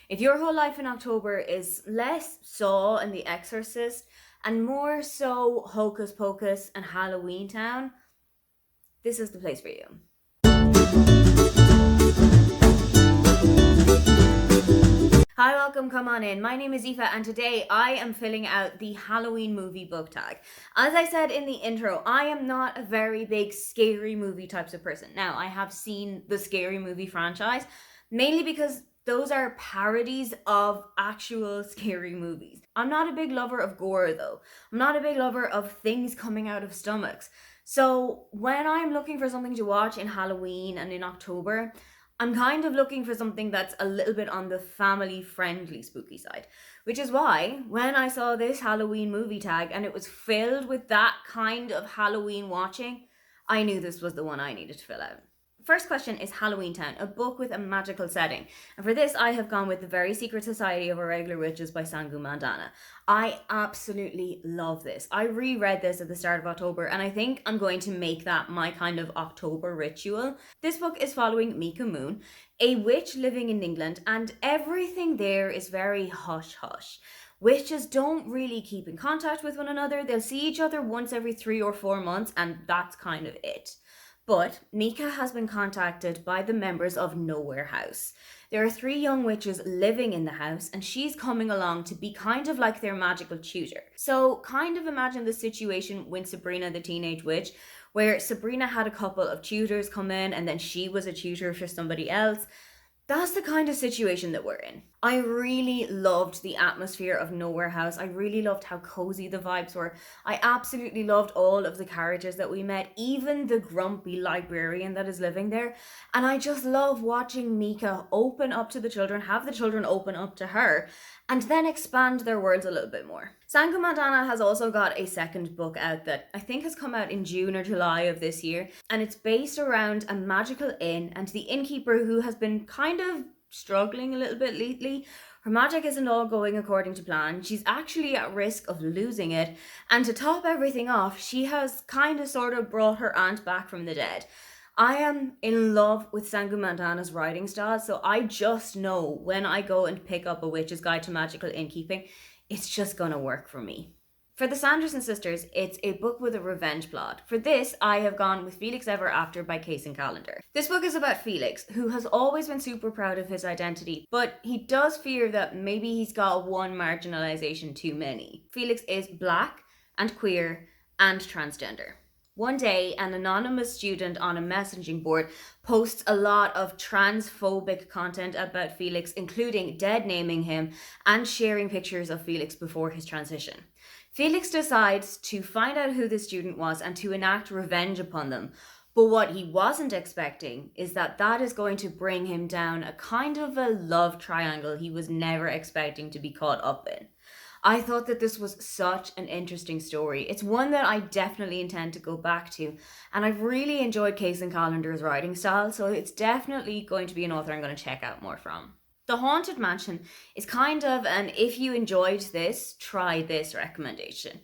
If your whole life in October is less Saw and The Exorcist and more so Hocus Pocus and Halloween Town, this is the place for you. Hi, welcome, come on in. My name is Aoife and today I am filling out the Halloween movie book tag. As I said in the intro, I am not a very big scary movie types of person. Now, I have seen the Scary Movie franchise, mainly because those are parodies of actual scary movies. I'm not a big lover of gore though. I'm not a big lover of things coming out of stomachs. So when I'm looking for something to watch in Halloween and in October, I'm kind of looking for something that's a little bit on the family friendly spooky side, which is why when I saw this Halloween movie tag and it was filled with that kind of Halloween watching, I knew this was the one I needed to fill out. First question is Halloween Town, a book with a magical setting. And for this, I have gone with The Very Secret Society of Irregular Witches by Sangu Mandana. I absolutely love this. I reread this at the start of October, and I think I'm going to make that my kind of October ritual. This book is following Mika Moon, a witch living in England, and everything there is very hush hush. Witches don't really keep in contact with one another. They'll see each other once every 3 or 4 months, and that's kind of it. But Mika has been contacted by the members of Nowhere House. There are 3 young witches living in the house, and she's coming along to be kind of like their magical tutor. So, kind of imagine the situation with Sabrina the Teenage Witch, where Sabrina had a couple of tutors come in, and then she was a tutor for somebody else. That's the kind of situation that we're in. I really loved the atmosphere of Nowhere House. I really loved how cozy the vibes were. I absolutely loved all of the characters that we met, even the grumpy librarian that is living there. And I just love watching Mika open up to the children, have the children open up to her, and then expand their worlds a little bit more. Sangu Mandana has also got a second book out that I think has come out in June or July of this year, and it's based around a magical inn and the innkeeper who has been kind of struggling a little bit lately. Her magic isn't all going according to plan. She's actually at risk of losing it, and to top everything off, she has kind of sort of brought her aunt back from the dead. I am in love with Sangu Mandana's writing style, so I just know when I go and pick up A Witch's Guide to Magical Innkeeping, it's just gonna work for me. For the Sanderson sisters, it's a book with a revenge plot. For this, I have gone with Felix Ever After by Case and Calendar. This book is about Felix, who has always been super proud of his identity, but he does fear that maybe he's got one marginalization too many. Felix is black and queer and transgender. One day, an anonymous student on a messaging board posts a lot of transphobic content about Felix, including dead naming him and sharing pictures of Felix before his transition. Felix decides to find out who the student was and to enact revenge upon them. But what he wasn't expecting is that that is going to bring him down a kind of a love triangle he was never expecting to be caught up in. I thought that this was such an interesting story. It's one that I definitely intend to go back to, and I've really enjoyed Case and Calendar's writing style, so it's definitely going to be an author I'm going to check out more from. The Haunted Mansion is kind of an if you enjoyed this, try this recommendation.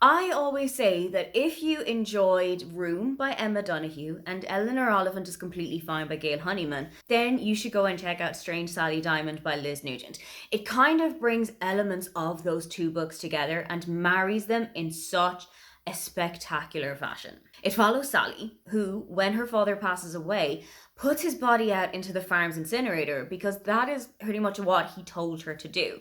I always say that if you enjoyed Room by Emma Donoghue and Eleanor Oliphant is Completely Fine by Gail Honeyman, then you should go and check out Strange Sally Diamond by Liz Nugent. It kind of brings elements of those 2 books together and marries them in such a spectacular fashion. It follows Sally, who, when her father passes away, puts his body out into the farm's incinerator because that is pretty much what he told her to do.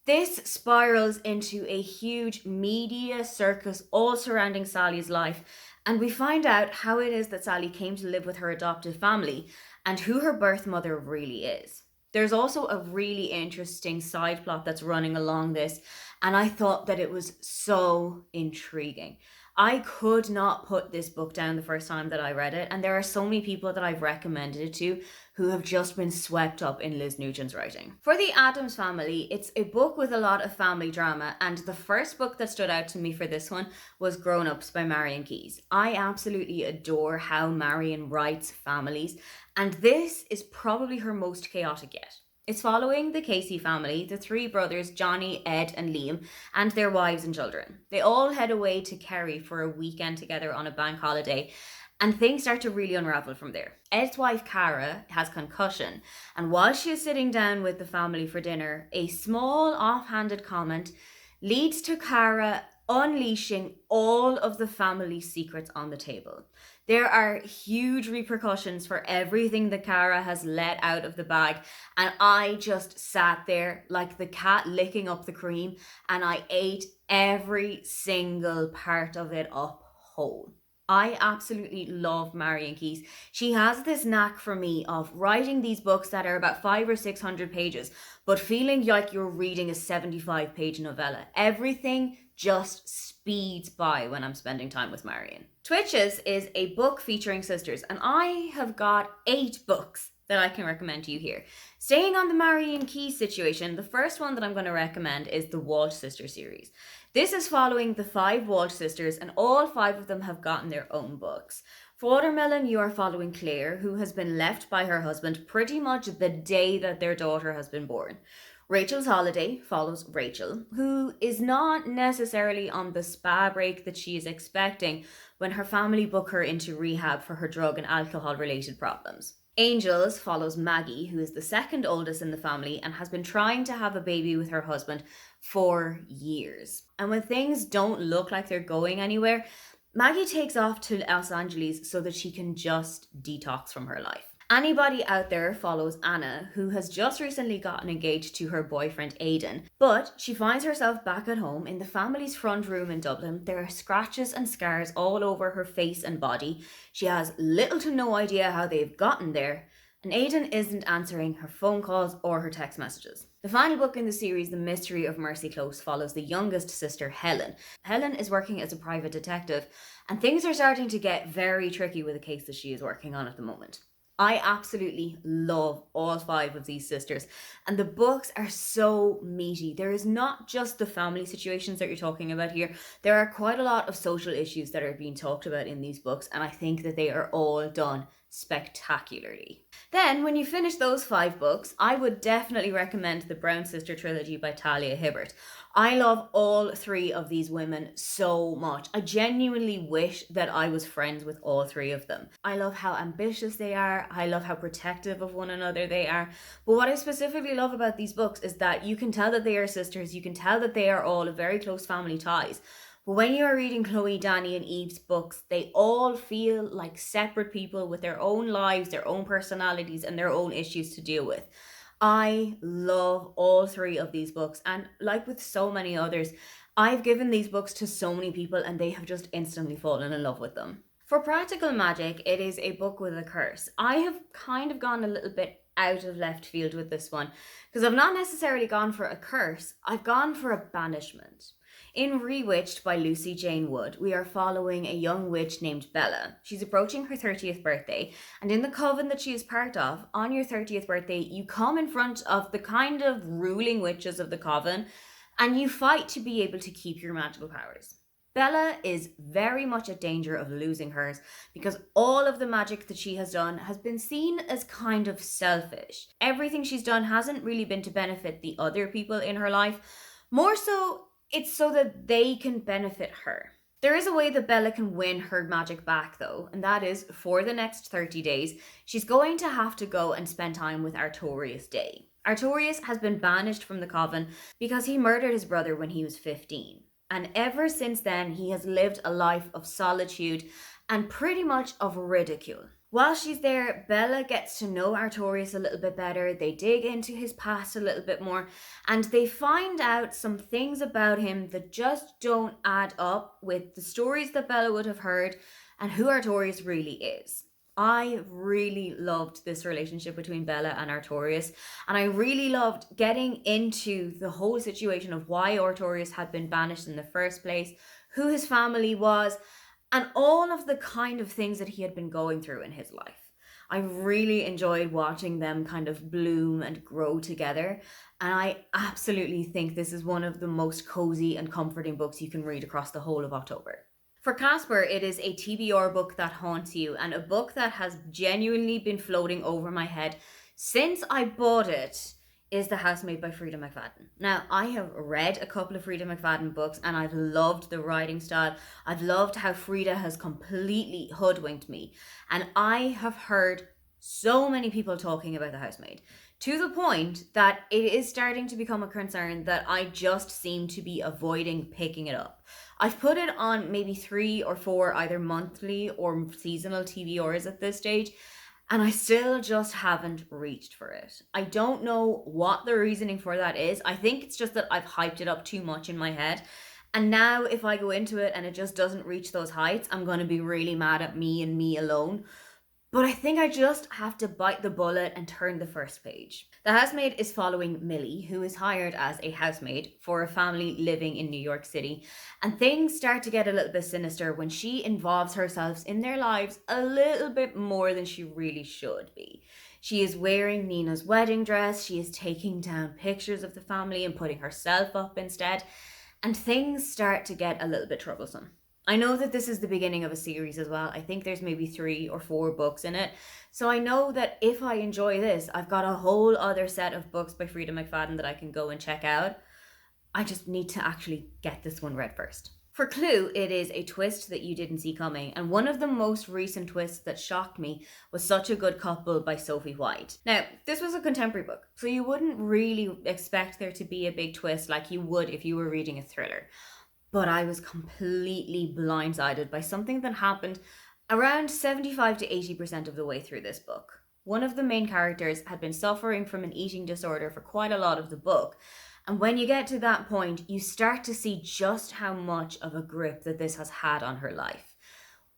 This spirals into a huge media circus all surrounding Sally's life, and we find out how it is that Sally came to live with her adoptive family and who her birth mother really is. There's also a really interesting side plot that's running along this, and I thought that it was so intriguing. I could not put this book down the first time that I read it, and there are so many people that I've recommended it to who have just been swept up in Liz Nugent's writing. For the Addams Family, it's a book with a lot of family drama, and the first book that stood out to me for this one was Grown Ups by Marian Keyes. I absolutely adore how Marian writes families, and this is probably her most chaotic yet. It's following the Casey family, the 3 brothers, Johnny, Ed, and Liam, and their wives and children. They all head away to Kerry for a weekend together on a bank holiday, And things start to really unravel from there. Ed's wife, Cara, has concussion, and while she is sitting down with the family for dinner, a small offhanded comment leads to Cara unleashing all of the family's secrets on the table. There are huge repercussions for everything that Cara has let out of the bag, and I just sat there like the cat licking up the cream, and I ate every single part of it up whole. I absolutely love Marion Keyes. She has this knack for me of writing these books that are about 500 or 600 pages, but feeling like you're reading a 75-page novella. Everything just speeds by when I'm spending time with Marion. Twitches is a book featuring sisters, and I have got 8 books that I can recommend to you here. Staying on the Marion Keyes situation, the first one that I'm going to recommend is the Walsh Sister series. This is following the 5 Walsh sisters, and all 5 of them have gotten their own books. For Watermelon, you are following Claire, who has been left by her husband pretty much the day that their daughter has been born. Rachel's Holiday follows Rachel, who is not necessarily on the spa break that she is expecting when her family book her into rehab for her drug and alcohol related problems. Angels follows Maggie, who is the second oldest in the family and has been trying to have a baby with her husband for years. And when things don't look like they're going anywhere, Maggie takes off to Los Angeles so that she can just detox from her life. Anybody out there follows Anna, who has just recently gotten engaged to her boyfriend Aidan, but she finds herself back at home in the family's front room in Dublin. There are scratches and scars all over her face and body. She has little to no idea how they've gotten there, and Aidan isn't answering her phone calls or her text messages. The final book in the series, The Mystery of Mercy Close, follows the youngest sister, Helen. Helen is working as a private detective, and things are starting to get very tricky with the case that she is working on at the moment. I absolutely love all 5 of these sisters, and the books are so meaty. There is not just the family situations that you're talking about here. There are quite a lot of social issues that are being talked about in these books, and I think that they are all done spectacularly. Then, when you finish those 5 books, I would definitely recommend the Brown Sister trilogy by Talia Hibbert. I love all 3 of these women so much. I genuinely wish that I was friends with all 3 of them. I love how ambitious they are. I love how protective of one another they are. But what I specifically love about these books is that you can tell that they are sisters. You can tell that they are all very close family ties. But when you are reading Chloe, Danny, and Eve's books, they all feel like separate people with their own lives, their own personalities, and their own issues to deal with. I love all 3 of these books, and like with so many others, I've given these books to so many people and they have just instantly fallen in love with them. For Practical Magic, it is a book with a curse. I have kind of gone a little bit out of left field with this one because I've not necessarily gone for a curse, I've gone for a banishment. In Rewitched by Lucy Jane Wood, we are following a young witch named Bella. She's approaching her 30th birthday, and in the coven that she is part of, on your 30th birthday, you come in front of the kind of ruling witches of the coven, and you fight to be able to keep your magical powers. Bella is very much at danger of losing hers because all of the magic that she has done has been seen as kind of selfish. Everything she's done hasn't really been to benefit the other people in her life. More so, it's so that they can benefit her. There is a way that Bella can win her magic back though, and that is for the next 30 days, she's going to have to go and spend time with Artorius Day. Artorius has been banished from the coven because he murdered his brother when he was 15. And ever since then, he has lived a life of solitude and pretty much of ridicule. While she's there, Bella gets to know Artorius a little bit better, they dig into his past a little bit more, and they find out some things about him that just don't add up with the stories that Bella would have heard and who Artorius really is. I really loved this relationship between Bella and Artorius, and I really loved getting into the whole situation of why Artorius had been banished in the first place, who his family was, and all of the kind of things that he had been going through in his life. I really enjoyed watching them kind of bloom and grow together, and I absolutely think this is one of the most cozy and comforting books you can read across the whole of October. For Casper, it is a TBR book that haunts you, and a book that has genuinely been floating over my head since I bought it is The Housemaid by Frida McFadden. Now, I have read a couple of Frida McFadden books and I've loved the writing style. I've loved how Frida has completely hoodwinked me. And I have heard so many people talking about The Housemaid to the point that it is starting to become a concern that I just seem to be avoiding picking it up. I've put it on maybe 3 or 4 either monthly or seasonal TVRs at this stage, and I still just haven't reached for it. I don't know what the reasoning for that is. I think it's just that I've hyped it up too much in my head. And now, if I go into it and it just doesn't reach those heights, I'm going to be really mad at me and me alone. But I think I just have to bite the bullet and turn the first page. The Housemaid is following Millie, who is hired as a housemaid for a family living in New York City. And things start to get a little bit sinister when she involves herself in their lives a little bit more than she really should be. She is wearing Nina's wedding dress, she is taking down pictures of the family and putting herself up instead. And things start to get a little bit troublesome. I know that this is the beginning of a series as well. I think there's maybe 3 or 4 books in it. So I know that if I enjoy this, I've got a whole other set of books by Frida McFadden that I can go and check out. I just need to actually get this one read first. For Clue, it is a twist that you didn't see coming, and one of the most recent twists that shocked me was Such a Good Couple by Sophie White. Now, this was a contemporary book, so you wouldn't really expect there to be a big twist like you would if you were reading a thriller. But I was completely blindsided by something that happened around 75 to 80% of the way through this book. One of the main characters had been suffering from an eating disorder for quite a lot of the book. And when you get to that point, you start to see just how much of a grip that this has had on her life.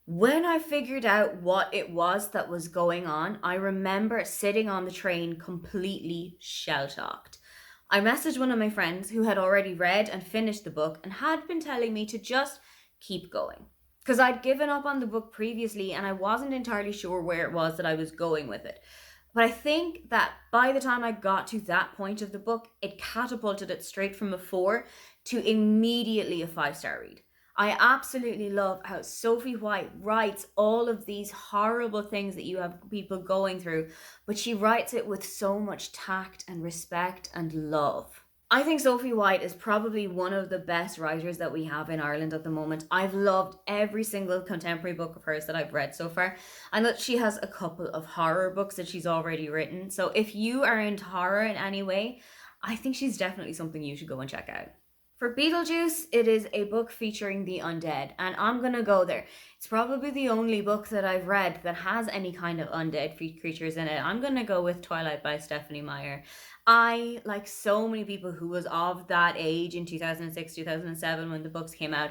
When I figured out what it was that was going on, I remember sitting on the train completely shell-shocked. I messaged one of my friends who had already read and finished the book and had been telling me to just keep going. Because I'd given up on the book previously and I wasn't entirely sure where it was that I was going with it. But I think that by the time I got to that point of the book, it catapulted it straight from a 4 to immediately a 5-star read. I absolutely love how Sophie White writes all of these horrible things that you have people going through, but she writes it with so much tact and respect and love. I think Sophie White is probably one of the best writers that we have in Ireland at the moment. I've loved every single contemporary book of hers that I've read so far. I know that she has a couple of horror books that she's already written. So if you are into horror in any way, I think she's definitely something you should go and check out. For Beetlejuice, it is a book featuring the undead, and I'm gonna go there. It's probably the only book that I've read that has any kind of undead creatures in it. I'm gonna go with Twilight by Stephenie Meyer. I, like so many people who was of that age in 2006, 2007 when the books came out,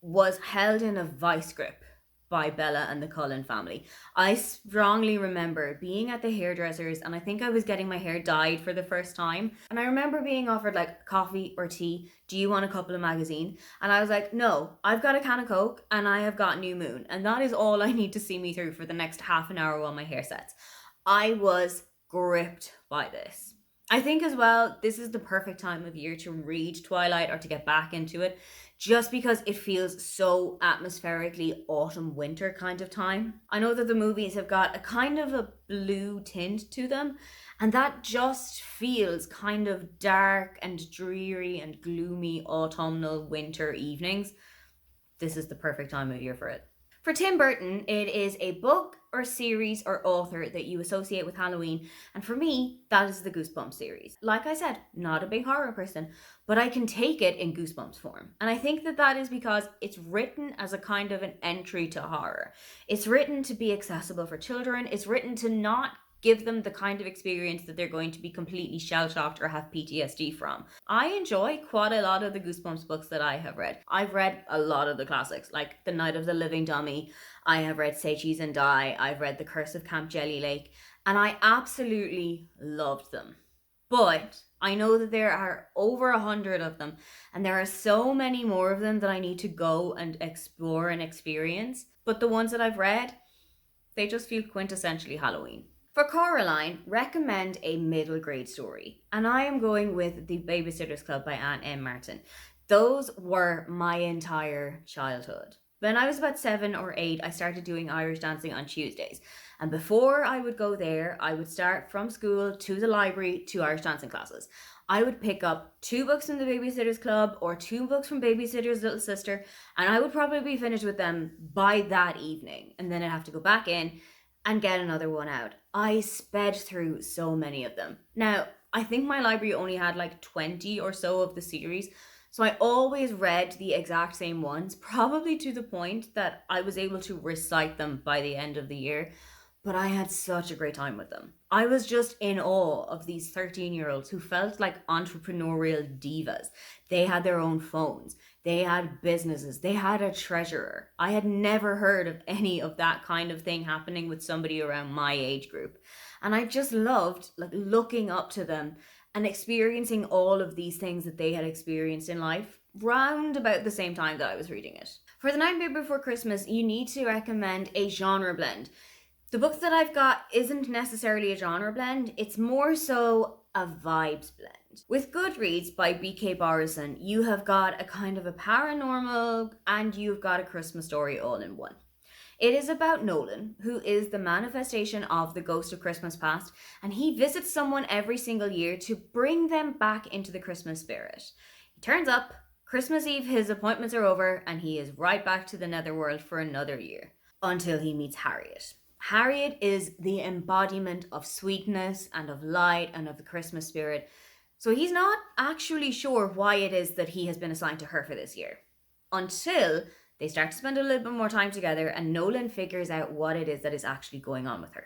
was held in a vice grip by Bella and the Cullen family. I strongly remember being at the hairdressers and I think I was getting my hair dyed for the first time. And I remember being offered like coffee or tea. Do you want a couple of magazine? And I was like, no, I've got a can of Coke and I have got New Moon. And that is all I need to see me through for the next half an hour while my hair sets. I was gripped by this. I think as well, this is the perfect time of year to read Twilight or to get back into it, just because it feels so atmospherically autumn winter kind of time. I know that the movies have got a kind of a blue tint to them, and that just feels kind of dark and dreary and gloomy autumnal winter evenings. This is the perfect time of year for it. For Tim Burton, it is a book or series or author that you associate with Halloween, and for me, that is the Goosebumps series. Like I said, not a big horror person, but I can take it in Goosebumps form. And I think that that is because it's written as a kind of an entry to horror. It's written to be accessible for children, it's written to not give them the kind of experience that they're going to be completely shell-shocked or have PTSD from. I enjoy quite a lot of the Goosebumps books that I have read. I've read a lot of the classics, like The Night of the Living Dummy. I have read Say Cheese and Die. I've read The Curse of Camp Jelly Lake, and I absolutely loved them. But I know that there are over 100 of them, and there are so many more of them that I need to go and explore and experience. But the ones that I've read, they just feel quintessentially Halloween. For Coraline, recommend a middle grade story. And I am going with The Babysitter's Club by Anne M. Martin. Those were my entire childhood. When I was about 7 or 8, I started doing Irish dancing on Tuesdays. And before I would go there, I would start from school to the library to Irish dancing classes. I would pick up 2 books from the Babysitters Club or 2 books from Babysitter's Little Sister, and I would probably be finished with them by that evening. And then I'd have to go back in and get another one out. I sped through so many of them. Now, I think my library only had like 20 or so of the series, so I always read the exact same ones, probably to the point that I was able to recite them by the end of the year. But I had such a great time with them. I was just in awe of these 13-year-olds who felt like entrepreneurial divas. They had their own phones, they had businesses, they had a treasurer. I had never heard of any of that kind of thing happening with somebody around my age group. And I just loved like looking up to them and experiencing all of these things that they had experienced in life round about the same time that I was reading it. For The Nightmare Before Christmas, you need to recommend a genre blend. The book that I've got isn't necessarily a genre blend, it's more so a vibes blend. With Goodreads by B.K. Borison, you have got a kind of a paranormal and you've got a Christmas story all in one. It is about Nolan, who is the manifestation of the ghost of Christmas past, and he visits someone every single year to bring them back into the Christmas spirit. He turns up, Christmas Eve his appointments are over, and he is right back to the netherworld for another year, until he meets Harriet. Harriet is the embodiment of sweetness and of light and of the Christmas spirit, so he's not actually sure why it is that he has been assigned to her for this year. Until they start to spend a little bit more time together and Nolan figures out what it is that is actually going on with her.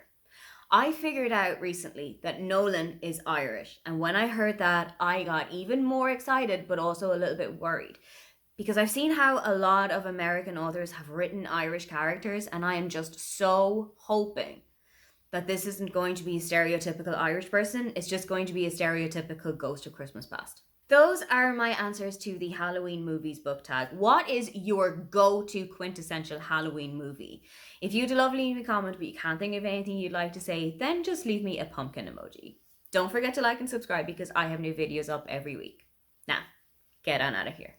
I figured out recently that Nolan is Irish, and when I heard that, I got even more excited but also a little bit worried. Because I've seen how a lot of American authors have written Irish characters, and I am just so hoping that this isn't going to be a stereotypical Irish person, it's just going to be a stereotypical Ghost of Christmas Past. Those are my answers to the Halloween movies book tag. What is your go-to quintessential Halloween movie? If you'd love leaving me a comment but you can't think of anything you'd like to say, then just leave me a pumpkin emoji. Don't forget to like and subscribe because I have new videos up every week. Now, get on out of here.